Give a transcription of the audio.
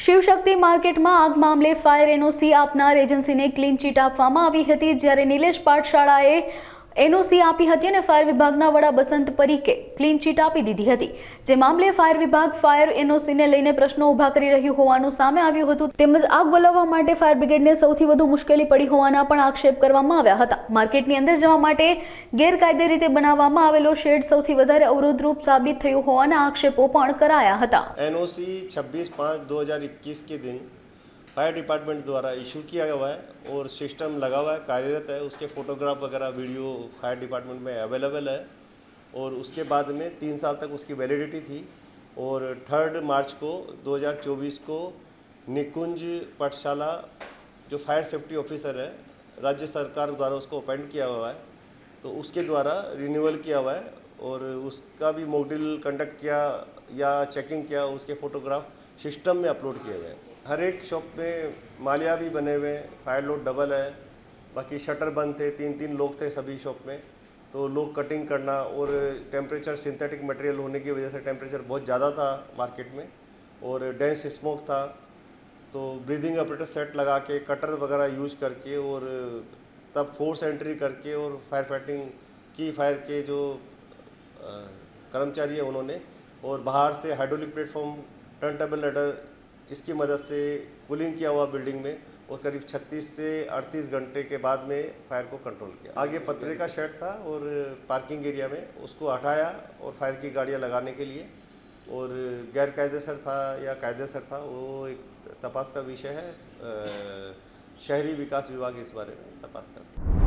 શિવશક્તિ માર્કેટમાં આગ મામલે ફાયર એનઓસી આપનાર એજન્સીને ક્લીન ચીટ આપવામાં આવી હતી, જ્યારે નિલેશ પાઠશાળાએ એનઓસી આપી હતી અને ફાયર વિભાગના વડા બસંત પરીકે ક્લીન ચીટ આપી દીધી હતી, જે મામલે ફાયર વિભાગ ફાયર એનઓસીને લઈને પ્રશ્નો ઊભા કરી રહ્યું હોવાનું સામે આવ્યું હતું, તેમજ આગ બોલાવવા માટે ફાયર બ્રિગેડને સૌથી વધુ મુશ્કેલી પડી હોવાના પણ આક્ષેપ કરવામાં આવ્યા હતા। માર્કેટની અંદર જવા માટે ગેરકાયદે રીતે બનાવવામાં આવેલો શેડ સૌથી વધારે અવરોધરૂપ સાબિત થયો હોવાના આક્ષેપો પણ કરાયા હતા। एनओसी 26/5/2021 के दिन फायर डिपार्टमेंट द्वारा इशू किया हुआ है और सिस्टम लगा हुआ है, कार्यरत है। उसके फ़ोटोग्राफ वगैरह वीडियो फायर डिपार्टमेंट में अवेलेबल है और उसके बाद में 3 साल तक उसकी वैलिडिटी थी। और 3 मार्च को 2024 को निकुंज पाठशाला जो फायर सेफ्टी ऑफिसर है, राज्य सरकार द्वारा उसको अपॉइंट किया हुआ है, तो उसके द्वारा रिन्यूअल किया हुआ है और उसका भी मॉक ड्रिल कंडक्ट किया या चेकिंग किया, उसके फ़ोटोग्राफ सिस्टम में अपलोड किए हुए हैं। हर एक शॉप में मालिया भी बने हुए हैं, फायर लोड डबल है, बाकी शटर बंद थे, 3-3 लोग थे सभी शॉप में, तो लोग कटिंग करना और टेम्परेचर सिंथेटिक मटेरियल होने की वजह से टेम्परेचर बहुत ज़्यादा था मार्केट में और डेंस स्मोक था, तो ब्रीदिंग ऑपरेटर सेट लगा के कटर वगैरह यूज करके और तब फोर्स एंट्री करके और फायर फाइटिंग की, फायर के जो कर्मचारी है उन्होंने, और बाहर से hydraulic platform, turn table ladder, इसकी मदद से कूलिंग किया हुआ बिल्डिंग में और करीब 36 से 38 घंटे के बाद में फायर को कंट्रोल किया। आगे पतरे का शेड था और पार्किंग एरिया में उसको हटाया और फायर की गाड़ियां लगाने के लिए, और गैर कायदेसर था या कायदेसर था वो एक तपास का विषय है। शहरी विकास विभाग इस बारे में तपास करता है।